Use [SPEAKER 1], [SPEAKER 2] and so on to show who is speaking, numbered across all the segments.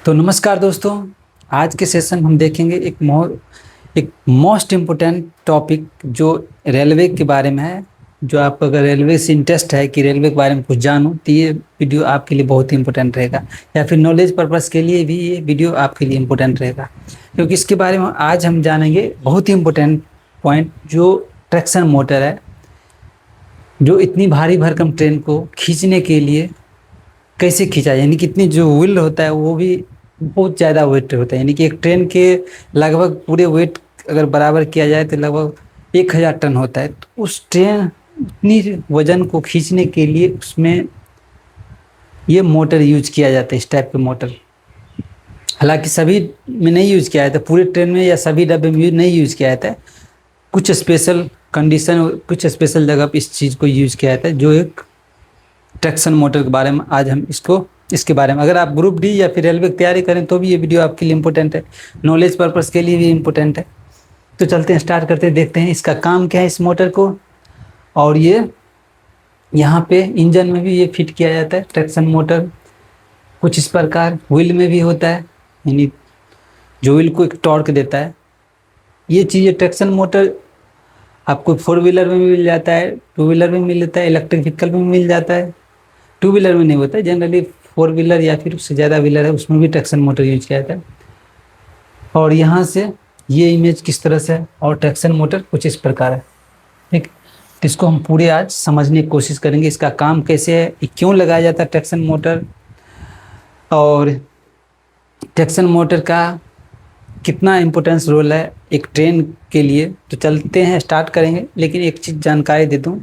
[SPEAKER 1] तो नमस्कार दोस्तों। आज के सेशन हम देखेंगे एक मोस्ट इम्पोर्टेंट टॉपिक जो रेलवे के बारे में है। जो आपको अगर रेलवे से इंटरेस्ट है कि रेलवे के बारे में कुछ जानो तो ये वीडियो आपके लिए बहुत ही इम्पोर्टेंट रहेगा, या फिर नॉलेज पर्पस के लिए भी ये वीडियो आपके लिए इम्पोर्टेंट रहेगा, क्योंकि इसके बारे में आज हम जानेंगे बहुत ही इम्पोर्टेंट पॉइंट, जो ट्रैक्शन मोटर है, जो इतनी भारी भरकम ट्रेन को खींचने के लिए कैसे खींचा, यानी कि इतनी जो व्हील होता है वो भी बहुत ज़्यादा वेट होता है। यानी कि एक ट्रेन के लगभग पूरे वेट अगर बराबर किया जाए तो लगभग 1000 टन होता है। तो उस ट्रेन उतनी वजन को खींचने के लिए उसमें ये मोटर यूज किया जाता है, इस टाइप के मोटर। हालांकि सभी में नहीं यूज किया जाता, पूरे ट्रेन में या सभी डब्बे में नहीं यूज किया जाता है। कुछ स्पेशल कंडीशन, कुछ स्पेशल जगह पर इस चीज़ को यूज किया जाता है, जो एक ट्रैक्शन मोटर के बारे में आज हम इसके बारे में, अगर आप ग्रुप डी या फिर रेलवे की तैयारी करें तो भी ये वीडियो आपके लिए इम्पोर्टेंट है, नॉलेज पर्पस के लिए भी इम्पोर्टेंट है। तो चलते हैं, स्टार्ट करते हैं, देखते हैं इसका काम क्या है इस मोटर को। और ये यहाँ पे इंजन में भी ये फिट किया जाता है ट्रैक्शन मोटर, कुछ इस प्रकार व्हील में भी होता है, यानी जो व्हील को एक टॉर्क देता है। ये चीज़ें ट्रैक्शन मोटर आपको 4 व्हीलर में मिल जाता है, 2 व्हीलर में मिल जाता है, इलेक्ट्रिक व्हीकल में मिल जाता है। 2 व्हीलर में नहीं होता है, जनरली 4 व्हीलर या फिर उससे ज़्यादा व्हीलर है उसमें भी ट्रैक्शन मोटर यूज किया जाता है। और यहाँ से ये इमेज किस तरह से है, और ट्रैक्शन मोटर कुछ इस प्रकार है, ठीक। तो इसको हम पूरे आज समझने की कोशिश करेंगे, इसका काम कैसे है, क्यों लगाया जाता है ट्रैक्शन मोटर, और ट्रैक्शन मोटर का कितना इम्पोर्टेंस रोल है एक ट्रेन के लिए। तो चलते हैं, स्टार्ट करेंगे। लेकिन एक चीज़ जानकारी दे दूँ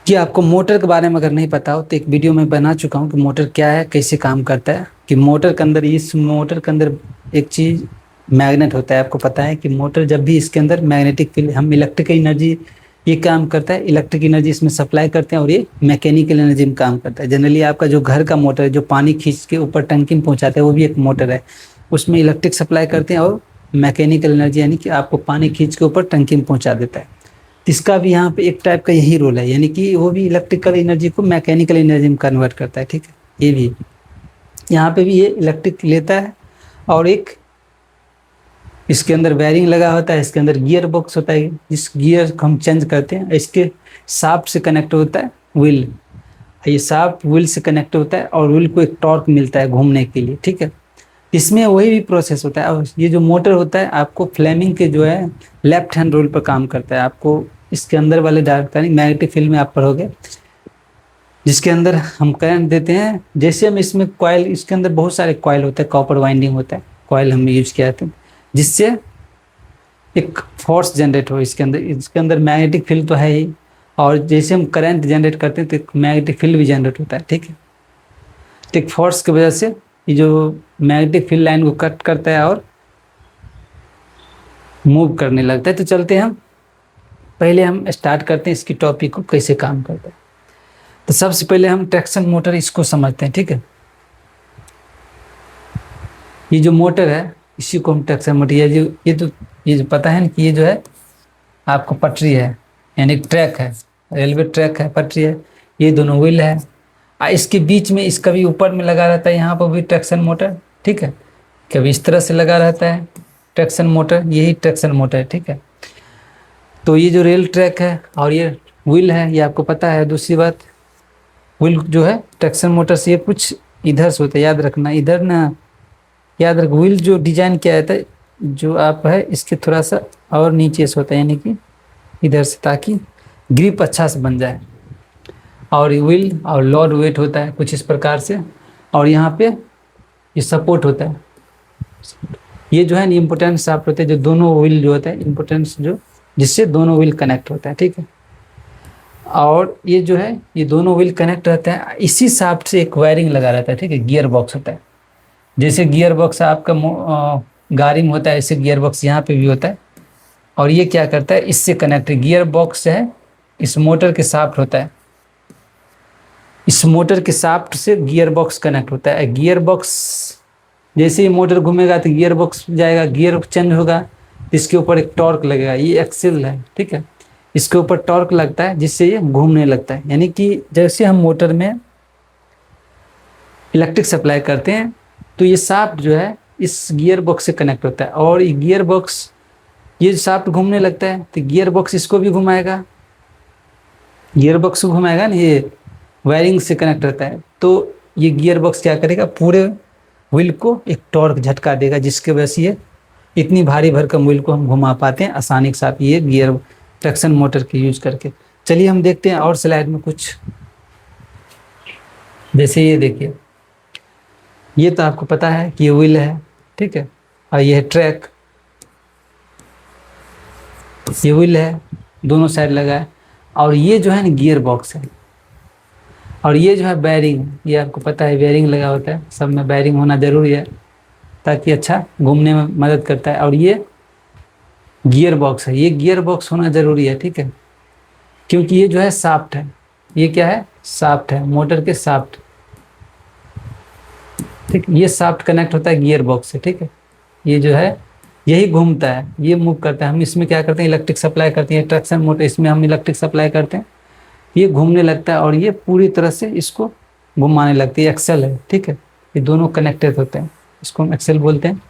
[SPEAKER 1] कि आपको मोटर के बारे में अगर नहीं पता हो तो एक वीडियो में बना चुका हूँ कि मोटर क्या है, कैसे काम करता है। कि मोटर के अंदर, इस मोटर के अंदर एक चीज़ मैग्नेट होता है। आपको पता है कि मोटर जब भी इसके अंदर मैग्नेटिक फील्ड, हम इलेक्ट्रिक एनर्जी, ये काम करता है, इलेक्ट्रिक एनर्जी इसमें सप्लाई करते हैं, और ये मैकेनिकल एनर्जी में काम करता है। जनरली आपका जो घर का मोटर है, जो पानी खींच के ऊपर टंकी में पहुँचाता है, वो भी एक मोटर है, उसमें इलेक्ट्रिक सप्लाई करते हैं, और मैकेनिकल एनर्जी यानी कि आपको पानी खींच के ऊपर टंकी में पहुँचा देता है। इसका भी यहाँ पे एक टाइप का यही रोल है, यानी कि वो भी इलेक्ट्रिकल एनर्जी को मैकेनिकल एनर्जी में कन्वर्ट करता है, ठीक है। ये भी यहाँ पे भी ये इलेक्ट्रिक लेता है, और एक इसके अंदर वायरिंग लगा होता है, इसके अंदर गियर बॉक्स होता है, जिस गियर को हम चेंज करते हैं। इसके शाफ्ट से कनेक्ट होता है व्हील, ये शाफ्ट व्हील से कनेक्ट होता है, और व्हील को एक टॉर्क मिलता है घूमने के लिए, ठीक है। इसमें वही भी प्रोसेस होता है। और ये जो मोटर होता है आपको फ्लेमिंग के जो है लेफ्ट हैंड रोल पर काम करता है। आपको इसके अंदर वाले डायरेक्ट मैग्नेटिक फील्ड में आप पढ़ोगे, जिसके अंदर हम करंट देते हैं। जैसे हम इसमें कॉइल, इसके अंदर बहुत सारे कॉइल होते हैं, कॉपर वाइंडिंग होता है, कॉइल हम यूज किया जाते हैं, जिससे एक फोर्स जनरेट हो इसके अंदर। इसके अंदर मैग्नेटिक फील्ड तो है ही, और जैसे हम करंट जनरेट करते हैं तो एक मैग्नेटिक फील्ड भी जनरेट होता है, ठीक है। तो एक फोर्स की वजह से ये जो मैग्नेटिक फील्ड लाइन को कट करता है और मूव करने लगता है। तो चलते हैं, हम पहले हम स्टार्ट करते हैं इसकी टॉपिक को, कैसे काम करता है। तो सबसे पहले हम ट्रैक्शन मोटर इसको समझते हैं, ठीक है। ये जो मोटर है इसी को हम ट्रैक्शन मोटर, ये जो पता है ना कि ये जो है आपको पटरी है, यानी ट्रैक है, रेलवे ट्रैक है, पटरी है, ये दोनों व्हील है। इसके बीच में इसका भी ऊपर में लगा रहता है, यहाँ पर भी ट्रैक्शन मोटर, ठीक है। कभी इस तरह से लगा रहता है ट्रैक्शन मोटर, यही ट्रैक्शन मोटर है, ठीक है। तो ये जो रेल ट्रैक है और ये व्हील है, ये आपको पता है। दूसरी बात, व्हील जो है ट्रैक्शन मोटर से ये कुछ इधर से होता है, याद रखना, इधर ना, याद रख, व्हील जो डिजाइन किया जाता है, जो आप है इसके थोड़ा सा और नीचे से होता है, यानी कि इधर से, ताकि ग्रिप अच्छा से बन जाए। और व्हील और लोड वेट होता है कुछ इस प्रकार से, और यहाँ पे ये सपोर्ट होता है। ये जो है ना इम्पोर्टेंस शाफ्ट होते हैं, जो दोनों व्हील जो होता है इम्पोर्टेंस, जो जिससे दोनों व्हील कनेक्ट होता है, ठीक है। और ये जो है ये दोनों व्हील कनेक्ट रहते हैं, इसी शाफ्ट से एक वायरिंग लगा रहता है, ठीक है। गियर बॉक्स होता है, जैसे गियर बॉक्स आपका गाड़ी में होता है, ऐसे गियर बॉक्स यहाँ पे भी होता है। और ये क्या करता है, इससे कनेक्ट, गियर बॉक्स है इस मोटर के शाफ्ट होता है, इस मोटर के शाफ्ट से गियर बॉक्स कनेक्ट होता है। गियर बॉक्स जैसे ही मोटर घूमेगा तो गियर बॉक्स जाएगा, गियर चेंज होगा, इसके ऊपर एक टॉर्क लगेगा, ये एक्सेल है, ठीक है। इसके ऊपर टॉर्क लगता है जिससे ये घूमने लगता है। यानी कि जैसे हम मोटर में इलेक्ट्रिक सप्लाई करते हैं, तो ये शाफ्ट जो है इस गियर बॉक्स से कनेक्ट होता है, और ये गियर बॉक्स, ये शाफ्ट घूमने लगता है तो गियर बॉक्स इसको भी घुमाएगा, गियर बॉक्स को घुमाएगा ना, ये वायरिंग से कनेक्ट रहता है। तो ये गियर बॉक्स क्या करेगा, पूरे व्हील को एक टॉर्क झटका देगा, जिसके वजह से ये इतनी भारी भरकम व्हील को हम घुमा पाते हैं आसानी के साथ, ये गियर ट्रैक्शन मोटर के यूज करके। चलिए हम देखते हैं और स्लाइड में कुछ, जैसे ये देखिए, ये तो आपको पता है कि ये व्हील है, ठीक है, और ये है ट्रैक, ये व्हील है, दोनों साइड लगा है, और ये जो है ना गियर बॉक्स है, और ये जो है बैरिंग, ये आपको पता है बैरिंग लगा होता है, सब में बैरिंग होना जरूरी है ताकि अच्छा घूमने में मदद करता है, और ये गियर बॉक्स है, ये गियर बॉक्स होना जरूरी है, ठीक है, क्योंकि ये जो है शाफ्ट है, ये क्या है, शाफ्ट है, मोटर के शाफ्ट, ठीक, ये शाफ्ट कनेक्ट होता है गियर बॉक्स से, ठीक है, ये जो है यही घूमता है, ये मूव करता है, हम इसमें क्या करते हैं, इलेक्ट्रिक सप्लाई करते हैं, ट्रैक्शन मोटर इसमें हम इलेक्ट्रिक सप्लाई करते हैं, ये घूमने लगता है और ये पूरी तरह से इसको घुमाने लगती है, एक्सेल है, ठीक है, ये दोनों कनेक्टेड होते हैं, इसको हम एक्सेल बोलते हैं।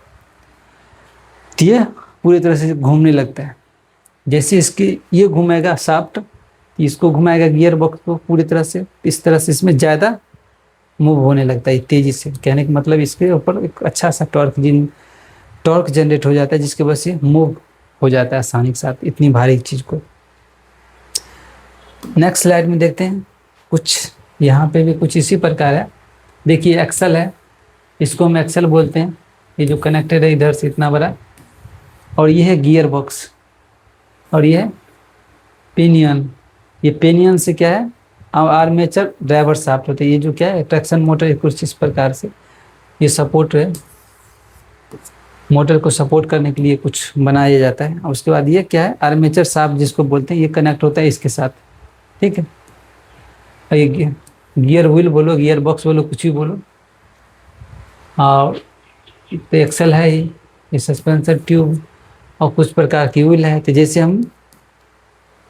[SPEAKER 1] तो ये पूरी तरह से घूमने लगता है, जैसे इसकी ये घूमेगा शाफ्ट, इसको घुमाएगा गियर बॉक्स को पूरी तरह से, इस तरह से इसमें ज़्यादा मूव होने लगता है तेज़ी से, कहने का मतलब इसके ऊपर एक अच्छा सा टॉर्क जनरेट हो जाता है, जिसके वजह से मूव हो जाता है आसानी के साथ इतनी भारी चीज़ को। नेक्स्ट स्लाइड में देखते हैं कुछ, यहाँ पे भी कुछ इसी प्रकार है, देखिए एक्सल है, इसको हम एक्सल बोलते हैं, ये जो कनेक्टेड है इधर से इतना बड़ा, और ये है गियर बॉक्स, और ये है पिनियन, ये पिनियन से क्या है, आर्मेचर ड्राइवर शाफ्ट होते हैं, ये जो क्या है ट्रैक्शन मोटर कुछ इस प्रकार से ये सपोर्ट है, मोटर को सपोर्ट करने के लिए कुछ बनाया जाता है, और उसके बाद ये क्या है आर्मेचर शाफ्ट जिसको बोलते हैं, ये कनेक्ट होता है इसके साथ, ठीक है, और ये गियर व्हील बोलो, गियर बॉक्स बोलो, कुछ भी बोलो, और तो एक्सल है ही, ये सस्पेंशन ट्यूब और कुछ प्रकार की व्हील है। तो जैसे हम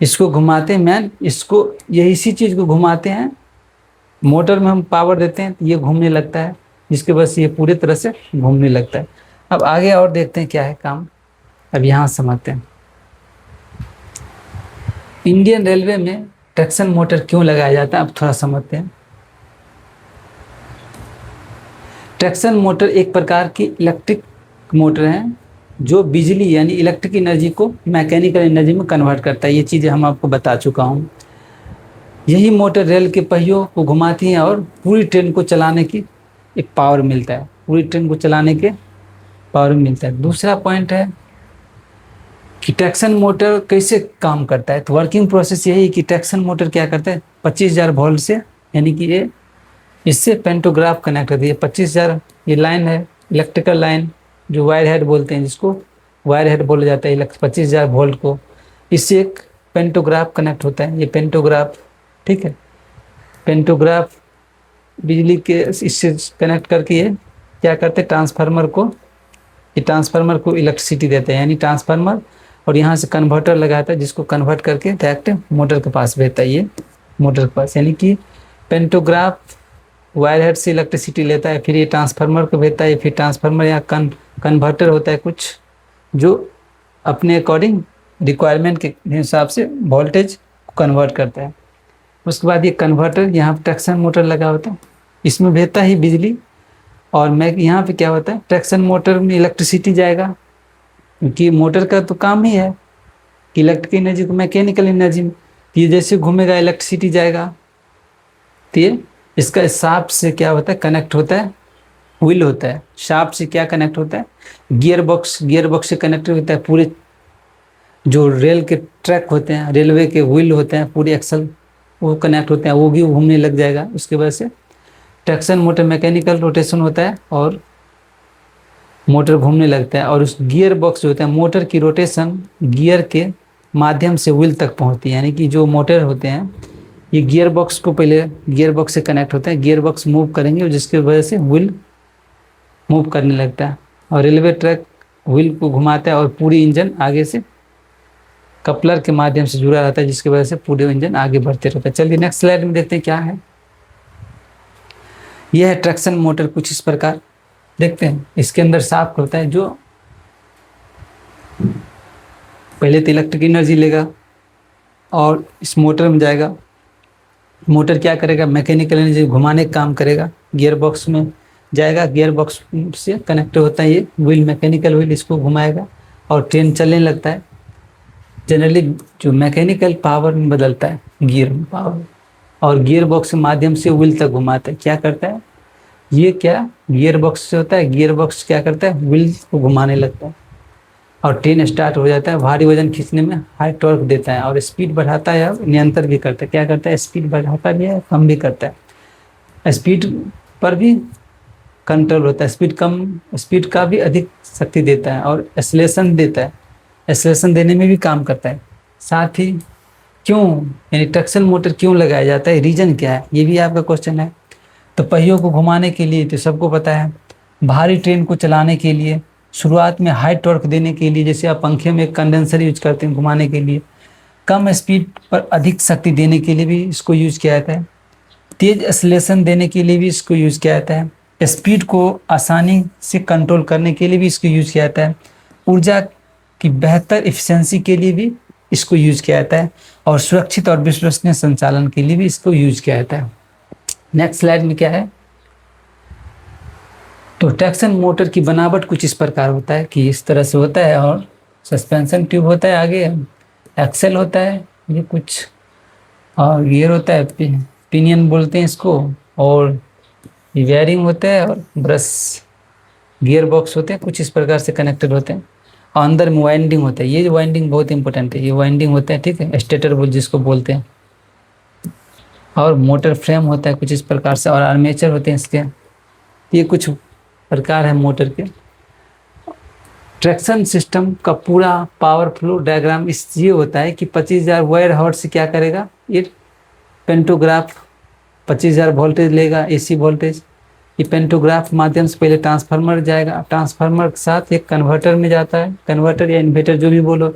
[SPEAKER 1] इसको घुमाते हैं, मैन इसको ये इसी चीज़ को घुमाते हैं, मोटर में हम पावर देते हैं तो ये घूमने लगता है, जिसके वजह से ये पूरी तरह से घूमने लगता है। अब आगे और देखते हैं क्या है काम, अब यहाँ समझते हैं इंडियन रेलवे में ट्रैक्शन मोटर क्यों लगाया जाता है, अब थोड़ा समझते हैं। ट्रैक्शन मोटर एक प्रकार की इलेक्ट्रिक मोटर है जो बिजली यानी इलेक्ट्रिक एनर्जी को मैकेनिकल एनर्जी में कन्वर्ट करता है, ये चीज़ें हम आपको बता चुका हूँ। यही मोटर रेल के पहियों को घुमाती है और पूरी ट्रेन को चलाने की एक पावर मिलता है, पूरी ट्रेन को चलाने के पावर मिलता है। दूसरा पॉइंट है कि ट्रैक्शन मोटर कैसे काम करता है, तो वर्किंग प्रोसेस यही है कि ट्रैक्शन मोटर क्या करता है 25,000 वोल्ट से, यानी कि ये इससे पेंटोग्राफ कनेक्ट होती है, 25,000 ये लाइन है, इलेक्ट्रिकल लाइन जो वायर हेड बोलते हैं, जिसको वायर हेड बोला जाता है 25,000 वोल्ट को, इससे एक पेंटोग्राफ कनेक्ट होता है, ये पेंटोग्राफ, ठीक है, पेंटोग्राफ बिजली के इससे कनेक्ट करके ये क्या करते हैं ट्रांसफार्मर को, ये ट्रांसफार्मर को इलेक्ट्रिसिटी देते हैं, यानी ट्रांसफार्मर, और यहाँ से कन्वर्टर लगाता है जिसको कन्वर्ट करके डायरेक्ट मोटर के पास भेजता है, ये मोटर के पास, यानी कि पेंटोग्राफ वायर हेड से इलेक्ट्रिसिटी लेता है, फिर ये ट्रांसफार्मर को भेजता है, फिर ट्रांसफार्मर या कन्वर्टर होता है कुछ जो अपने अकॉर्डिंग रिक्वायरमेंट के हिसाब से वोल्टेज कन्वर्ट करता है। उसके बाद ये कन्वर्टर यहाँ ट्रैक्शन मोटर लगा होता है, इसमें भेजता ही बिजली, और मैं यहाँ पे क्या होता है ट्रैक्शन मोटर में इलेक्ट्रिसिटी जाएगा, क्योंकि मोटर का तो काम ही है कि इलेक्ट्रिक एनर्जी को मैकेनिकल एनर्जी में, ये जैसे घूमेगा इलेक्ट्रिसिटी जाएगा, तो ये इसका शाफ्ट से क्या होता है कनेक्ट होता है, व्हील होता है, शाफ्ट से क्या कनेक्ट होता है गियर बॉक्स से कनेक्ट होता है, पूरे जो रेल के ट्रैक होते हैं, रेलवे के व्हील होते हैं, पूरे एक्सल वो कनेक्ट होते हैं, वो भी घूमने लग जाएगा, उसकी वजह से ट्रैक्शन मोटर मैकेनिकल रोटेशन होता है और मोटर घूमने लगता है, और उस गियर बॉक्स जो होता है मोटर की रोटेशन गियर के माध्यम से व्हील तक पहुंचती है, यानी कि जो मोटर होते हैं ये गियर बॉक्स को पहले गियर बॉक्स से कनेक्ट होता है, गियर बॉक्स मूव करेंगे जिसकी वजह से व्हील मूव करने लगता है, और रेलवे ट्रैक व्हील को घुमाता है और पूरी इंजन आगे से कपलर के माध्यम से जुड़ा रहता है, जिसकी वजह से पूरे इंजन आगे बढ़ते रहता है। चलिए नेक्स्ट स्लाइड में देखते हैं क्या है। यह है ट्रैक्शन मोटर कुछ इस प्रकार, देखते हैं इसके अंदर शाफ्ट होता है जो पहले तो इलेक्ट्रिक एनर्जी लेगा और इस मोटर में जाएगा। मोटर क्या करेगा, मैकेनिकल एनर्जी घुमाने का काम करेगा, गियर बॉक्स में जाएगा, गियर बॉक्स से कनेक्ट होता है ये व्हील, मैकेनिकल व्हील, इसको घुमाएगा और ट्रेन चलने लगता है। जनरली जो मैकेनिकल पावर में बदलता है गियर पावर, और गियर बॉक्स के माध्यम से व्हील तक घुमाता है। क्या करता है ये, क्या गियर बॉक्स से होता है, गियर बॉक्स क्या करता है, व्हील को घुमाने लगता है और ट्रेन स्टार्ट हो जाता है। भारी वजन खींचने में हाई टॉर्क देता है और स्पीड बढ़ाता है और नियंत्रण भी करता है। क्या करता है, स्पीड बढ़ाता भी है, कम भी करता है। स्पीड पर भी कंट्रोल होता है, स्पीड का भी अधिक शक्ति देता है और एक्सेलरेशन देता है, एक्सेलरेशन देने में भी काम करता है। साथ ही क्यों, यानी ट्रैक्शन मोटर क्यों लगाया जाता है, रीजन क्या है, ये भी आपका क्वेश्चन है। तो पहियों को घुमाने के लिए तो सबको पता है, भारी ट्रेन को चलाने के लिए, शुरुआत में हाई टॉर्क देने के लिए, जैसे आप पंखे में कंडेंसर यूज करते हैं घुमाने के लिए, कम स्पीड पर अधिक शक्ति देने के लिए भी इसको यूज किया जाता है, तेज एक्सेलरेशन देने के लिए भी इसको यूज किया जाता है, स्पीड को आसानी से कंट्रोल करने के लिए भी इसको यूज किया जाता है, ऊर्जा की बेहतर एफिशिएंसी के लिए भी इसको यूज किया जाता है, और सुरक्षित और विश्वसनीय संचालन के लिए भी इसको यूज किया जाता है। नेक्स्ट स्लाइड में क्या है, तो ट्रैक्शन मोटर की बनावट कुछ इस प्रकार होता है कि इस तरह से होता है, और सस्पेंशन ट्यूब होता है, आगे एक्सेल होता है ये कुछ, और गियर होता है, पिनियन बोलते हैं इसको, और वेयरिंग होता है, और ब्रश गियर बॉक्स होते हैं, कुछ इस प्रकार से कनेक्टेड होते हैं। और अंदर में वाइंडिंग होता है, ये वाइंडिंग बहुत इंपॉर्टेंट है, ये वाइंडिंग होता है, ठीक है, स्टेटर बोल जिसको बोलते हैं। और मोटर फ्रेम होता है कुछ इस प्रकार से, और आर्मेचर होते हैं इसके। ये कुछ प्रकार है मोटर के। ट्रैक्शन सिस्टम का पूरा पावर फ्लो डायग्राम इस ये होता है कि 25,000 वायर हॉर्स से क्या करेगा, ये पेंटोग्राफ 25,000 वोल्टेज लेगा, एसी वोल्टेज। ये पेंटोग्राफ माध्यम से पहले ट्रांसफार्मर जाएगा, ट्रांसफार्मर के साथ एक कन्वर्टर में जाता है, कन्वर्टर या इन्वर्टर जो भी बोलो,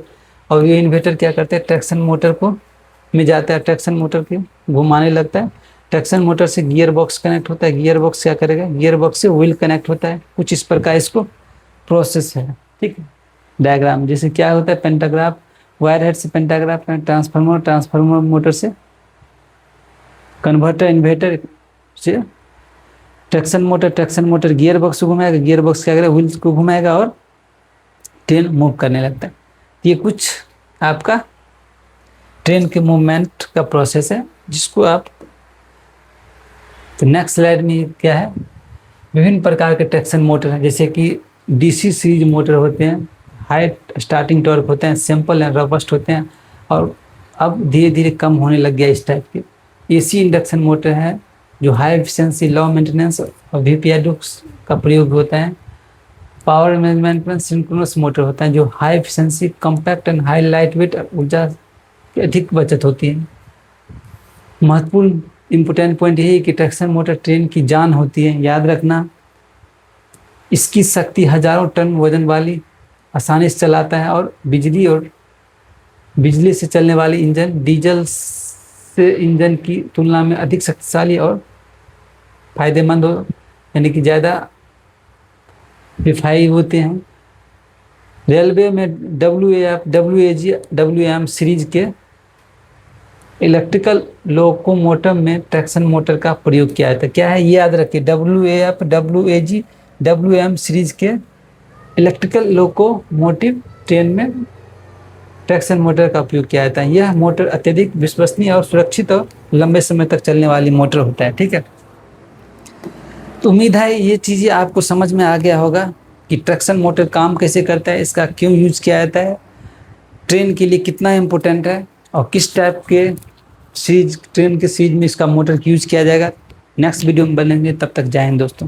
[SPEAKER 1] और ये इन्वर्टर क्या करते हैं, ट्रैक्शन मोटर को में जाता है, ट्रैक्शन मोटर के घुमाने लगता है। ट्रैक्शन मोटर से गियर बॉक्स कनेक्ट होता है, गियर बॉक्स क्या करेगा, गियर बॉक्स से व्हील कनेक्ट होता है। कुछ इस प्रकार इसको प्रोसेस है, ठीक है। डायग्राम जैसे क्या होता है, पेंटाग्राफ, वायर हेड से पेंटाग्राफ, ट्रांसफार्मर, ट्रांसफार्मर मोटर से कन्वर्टर, इन्वर्टर से ट्रैक्शन मोटर गियर बॉक्स को घुमाएगा, गियर बॉक्स क्या करेगा, व्हील्स को घुमाएगा और ट्रेन मूव करने लगता है। ये कुछ आपका ट्रेन के मूवमेंट का प्रोसेस है जिसको आप, तो नेक्स्ट स्लाइड में क्या है, विभिन्न प्रकार के ट्रैक्शन मोटर हैं, जैसे कि डीसी सीरीज मोटर होते हैं, हाई स्टार्टिंग टॉर्क होते हैं, सिंपल एंड रॉबस्ट होते हैं, और अब धीरे धीरे कम होने लग गया इस टाइप के। एसी इंडक्शन मोटर है जो हाई एफिशिएंसी, लो मेंटेनेंस और वीपीआई का प्रयोग होता है। पावर मैनेजमेंट में सिंक्रोनस मोटर होता है जो high efficiency, compact and high light weight, ऊर्जा की अधिक बचत होती है। महत्वपूर्ण इम्पोर्टेंट पॉइंट यही है कि ट्रैक्शन मोटर ट्रेन की जान होती है, याद रखना। इसकी शक्ति हजारों टन वजन वाली, आसानी से चलाता है, और बिजली से चलने वाली इंजन डीजल से इंजन की तुलना में अधिक शक्तिशाली और फायदेमंद हो, यानी कि ज़्यादा किफ़ायती होते हैं। रेलवे में WAF, WAG, WM सीरीज के इलेक्ट्रिकल लोकोमोटिव में ट्रैक्शन मोटर का प्रयोग किया जाता है। क्या है ये याद रखिए, WAF, WAG, WM सीरीज के इलेक्ट्रिकल लोकोमोटिव ट्रेन में ट्रैक्शन मोटर का उपयोग किया जाता है। यह मोटर अत्यधिक विश्वसनीय और सुरक्षित और लंबे समय तक चलने वाली मोटर होता है, ठीक है। तो उम्मीद है ये चीज़ें आपको समझ में आ गया होगा कि ट्रैक्शन मोटर काम कैसे करता है, इसका क्यों यूज किया जाता है, ट्रेन के लिए कितना इम्पोर्टेंट है, और किस टाइप के सीरीज, ट्रेन के सीरीज में इसका मोटर यूज किया जाएगा। नेक्स्ट वीडियो में बनेंगे, तब तक जय हिंद दोस्तों।